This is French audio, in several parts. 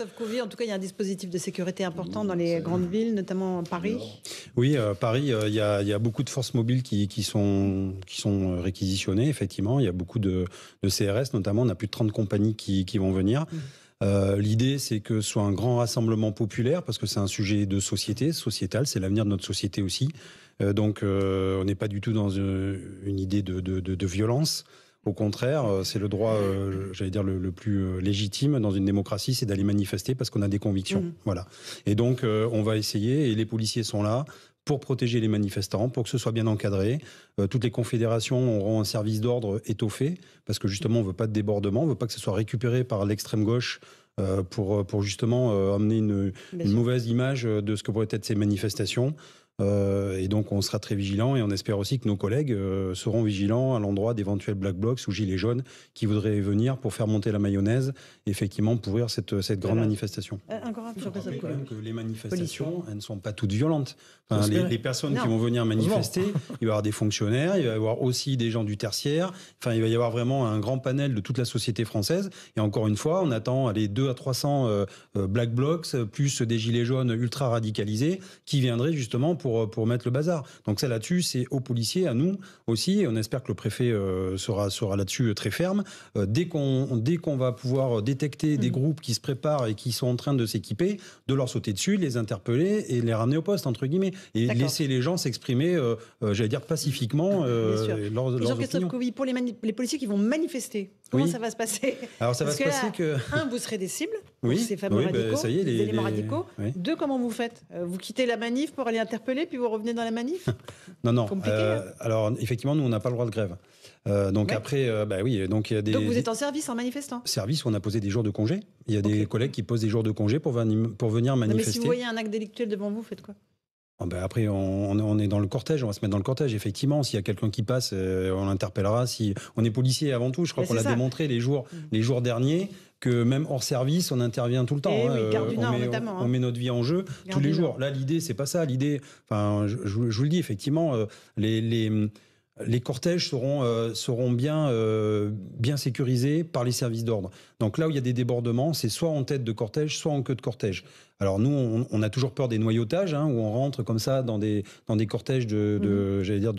Jean-Christophe Couvi, en tout cas, il y a un dispositif de sécurité important dans les grandes villes, notamment Paris. Oui, Paris, il y a beaucoup de forces mobiles qui sont réquisitionnées, effectivement. Il y a beaucoup de CRS, notamment. On a plus de 30 compagnies qui vont venir. L'idée, c'est que ce soit un grand rassemblement populaire, parce que c'est un sujet de sociétal, c'est l'avenir de notre société aussi. Donc, on n'est pas du tout dans une idée de violence. Au contraire, c'est le droit, j'allais dire, le plus légitime dans une démocratie, c'est d'aller manifester parce qu'on a des convictions. Voilà. Et donc, on va essayer, et les policiers sont là pour protéger les manifestants, pour que ce soit bien encadré. Toutes les confédérations auront un service d'ordre étoffé, parce que justement, on ne veut pas de débordement, on ne veut pas que ce soit récupéré par l'extrême gauche pour justement amener une mauvaise image de ce que pourraient être ces manifestations. Et donc, on sera très vigilants et on espère aussi que nos collègues seront vigilants à l'endroit d'éventuels Black Blocs ou Gilets jaunes qui voudraient venir pour faire monter la mayonnaise et effectivement pour ouvrir cette grande manifestation. Encore un peu, quand même que les manifestations, elles ne sont pas toutes violentes. Enfin, les personnes qui vont venir manifester, il va y avoir des fonctionnaires, il va y avoir aussi des gens du tertiaire. Enfin, il va y avoir vraiment un grand panel de toute la société française. Et encore une fois, on attend les 200 à 300 Black Blocs plus des Gilets jaunes ultra radicalisés qui viendraient justement pour mettre le bazar. Donc ça, là-dessus, c'est aux policiers, à nous aussi, et on espère que le préfet sera là-dessus très ferme. Dès qu'on va pouvoir détecter des groupes qui se préparent et qui sont en train de s'équiper, de leur sauter dessus, les interpeller et les ramener au poste, entre guillemets, et laisser les gens s'exprimer, j'allais dire, pacifiquement leurs Jean-Christophe Couvi, pour les policiers qui vont manifester, comment ça va se passer? Alors ça va se passer que... Un, vous serez des cibles, ces fameux oui, radicaux, ça y est, les éléments radicaux. Oui. Deux, comment vous faites? Vous quittez la manif pour aller interpeller, puis vous revenez dans la manif? Non. Compliqué, alors, effectivement, nous, on n'a pas le droit de grève. Donc après, donc il y a des... Donc vous êtes en service en manifestant? Service où on a posé des jours de congé. Il y a des collègues qui posent des jours de congé pour venir manifester. Mais si vous voyez un acte délictuel devant vous, faites quoi? Après, on est dans le cortège, on va se mettre dans le cortège, effectivement. S'il y a quelqu'un qui passe, on l'interpellera. Si on est policier avant tout, je crois qu'on l'a démontré les jours derniers, que même hors service, on intervient tout le temps. Gare du Nord, notamment. On met notre vie en jeu tous les jours. Là, l'idée, c'est pas ça. L'idée, je vous le dis, effectivement, les cortèges seront bien sécurisés par les services d'ordre. Donc là où il y a des débordements, c'est soit en tête de cortège, soit en queue de cortège. Alors nous, on a toujours peur des noyautages, où on rentre comme ça dans des cortèges j'allais dire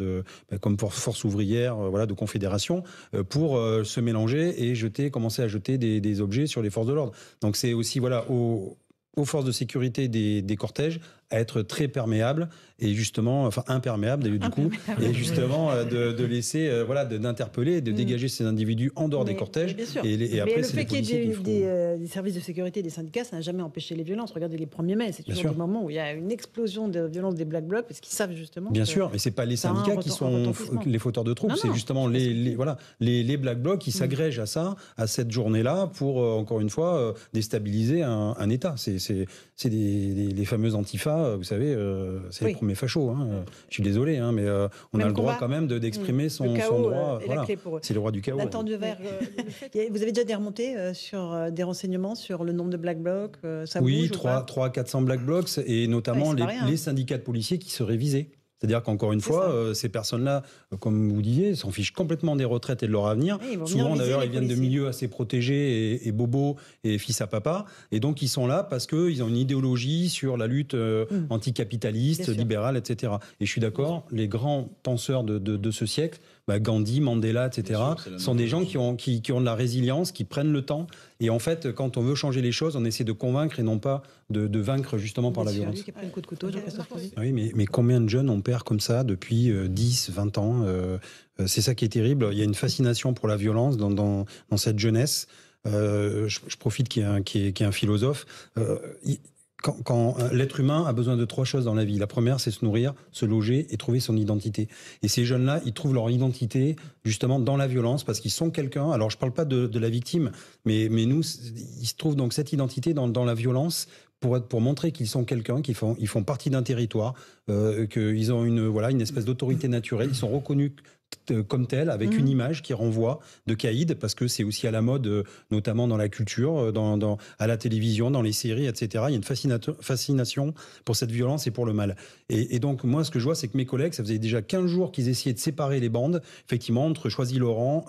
comme pour force ouvrière, de confédération, pour se mélanger et commencer à jeter des objets sur les forces de l'ordre. Donc c'est aussi aux forces de sécurité des cortèges à être très perméables et justement, imperméables du coup, et justement de laisser, d'interpeller, de dégager ces individus en dehors des cortèges. Et après, le fait qu'il y ait des services de sécurité, des syndicats, ça n'a jamais empêché les violences. Regardez les 1er mai, c'est toujours des moments où il y a une explosion de violence des Black Blocs parce qu'ils savent justement. Bien sûr, mais c'est pas les syndicats qui sont les fauteurs de troubles, c'est justement les Black Blocs qui s'agrègent à cette journée-là pour encore une fois déstabiliser un État. C'est les fameuses antifas. Vous savez, c'est les premiers fachos. Je suis désolé, mais on a le droit quand même d'exprimer son droit. C'est le droit du chaos. Nathan Dever, vous avez déjà des remontées sur des renseignements sur le nombre de Black Blocs? Oui, 300 à 400 Black Blocs et notamment les syndicats de policiers qui seraient visés. C'est-à-dire qu'encore une fois, ces personnes-là, comme vous disiez, s'en fichent complètement des retraites et de leur avenir. Souvent, d'ailleurs, ils viennent de milieux assez protégés et bobos et fils à papa. Et donc, ils sont là parce qu'ils ont une idéologie sur la lutte anticapitaliste, libérale, etc. Et je suis d'accord, les grands penseurs de ce siècle, Gandhi, Mandela, etc., sont des gens qui ont de la résilience, qui prennent le temps. Et en fait, quand on veut changer les choses, on essaie de convaincre et non pas de vaincre justement par la violence. Qui a pris un coup de couteau, oui, mais combien de jeunes on perd comme ça depuis 10, 20 ans c'est ça qui est terrible. Il y a une fascination pour la violence dans cette jeunesse. Je profite qu'il y ait un philosophe. Quand l'être humain a besoin de 3 choses dans la vie. La première, c'est se nourrir, se loger et trouver son identité. Et ces jeunes-là, ils trouvent leur identité justement dans la violence parce qu'ils sont quelqu'un. Alors, je parle pas de la victime, mais nous, ils se trouvent donc cette identité dans la violence pour montrer qu'ils sont quelqu'un, ils font partie d'un territoire, qu'ils ont une espèce d'autorité naturelle. Ils sont reconnus comme tel, avec une image qui renvoie de caïd, parce que c'est aussi à la mode, notamment dans la culture, à la télévision, dans les séries, etc. Il y a une fascination pour cette violence et pour le mal. Et donc, moi, ce que je vois, c'est que mes collègues, ça faisait déjà 15 jours qu'ils essayaient de séparer les bandes, effectivement, entre Choisy-le-Roi,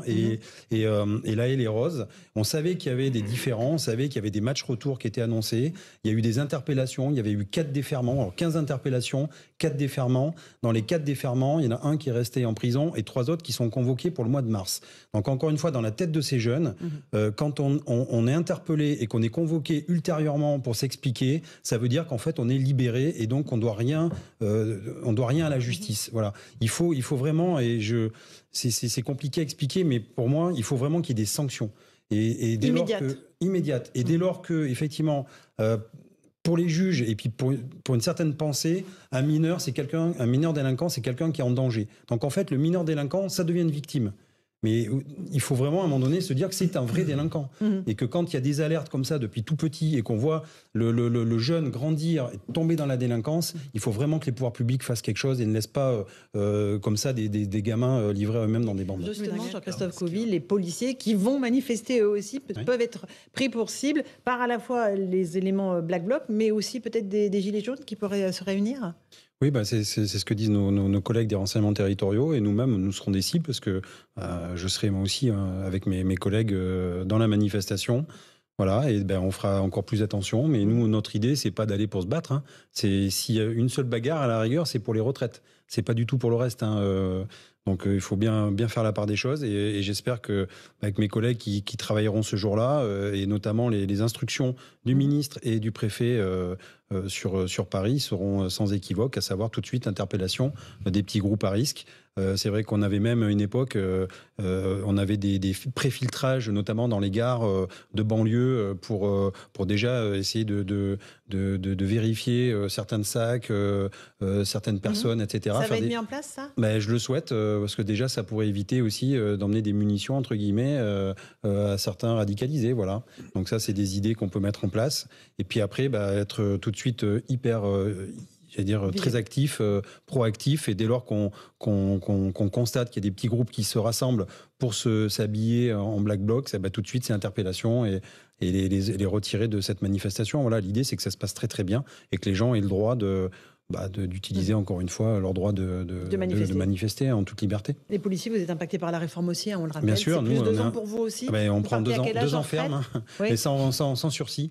et L'Haye les Roses. On savait qu'il y avait des différends, on savait qu'il y avait des matchs retour qui étaient annoncés. Il y a eu des interpellations, il y avait eu 4 déferments, alors 15 interpellations, 4 déferments. Dans les 4 déferments, il y en a un qui est resté en prison et 3 autres qui sont convoqués pour le mois de mars. Donc encore une fois, dans la tête de ces jeunes, quand on est interpellé et qu'on est convoqué ultérieurement pour s'expliquer, ça veut dire qu'en fait on est libéré et donc on doit rien à la justice. Voilà. Il faut vraiment, et c'est compliqué à expliquer, mais pour moi, il faut vraiment qu'il y ait des sanctions. Et dès immédiates. Et dès lors que effectivement pour les juges et puis pour une certaine pensée, un mineur délinquant, c'est quelqu'un qui est en danger. Donc en fait, le mineur délinquant, ça devient une victime. Mais il faut vraiment à un moment donné se dire que c'est un vrai délinquant. Et que quand il y a des alertes comme ça depuis tout petit et qu'on voit le jeune grandir et tomber dans la délinquance, il faut vraiment que les pouvoirs publics fassent quelque chose et ne laissent pas comme ça des gamins livrés eux-mêmes dans des bandes. Justement, Jean-Christophe Covy, les policiers qui vont manifester eux aussi peuvent être pris pour cible par à la fois les éléments Black Bloc, mais aussi peut-être des gilets jaunes qui pourraient se réunir. Oui, c'est ce que disent nos collègues des renseignements territoriaux et nous-mêmes, nous serons des cibles parce que je serai moi aussi avec mes collègues dans la manifestation. Voilà, et on fera encore plus attention. Mais nous, notre idée, c'est pas d'aller pour se battre. C'est s'il y a une seule bagarre à la rigueur, c'est pour les retraites. C'est pas du tout pour le reste. Donc il faut bien faire la part des choses et j'espère que avec mes collègues qui travailleront ce jour-là et notamment les instructions du ministre et du préfet sur Paris seront sans équivoque, à savoir tout de suite l'interpellation des petits groupes à risque. C'est vrai qu'on avait même une époque, on avait des préfiltrages, notamment dans les gares de banlieue, pour déjà essayer de vérifier certains sacs, certaines personnes, etc. Ça va être mis en place, ça ? Je le souhaite, parce que déjà, ça pourrait éviter aussi d'emmener des munitions, entre guillemets, à certains radicalisés. Voilà. Donc ça, c'est des idées qu'on peut mettre en place. Et puis après, être tout de suite hyper... très actif, proactif, et dès lors qu'on constate qu'il y a des petits groupes qui se rassemblent pour s'habiller en Black Bloc, tout de suite c'est interpellation et les retirer de cette manifestation. Voilà, l'idée c'est que ça se passe très très bien et que les gens aient le droit d'utiliser encore une fois leur droit de manifester en toute liberté. Les policiers, vous êtes impactés par la réforme aussi, on le rappelle. Bien sûr, c'est plus 2 ans pour vous aussi. On prend 2 ans ferme, mais sans sursis.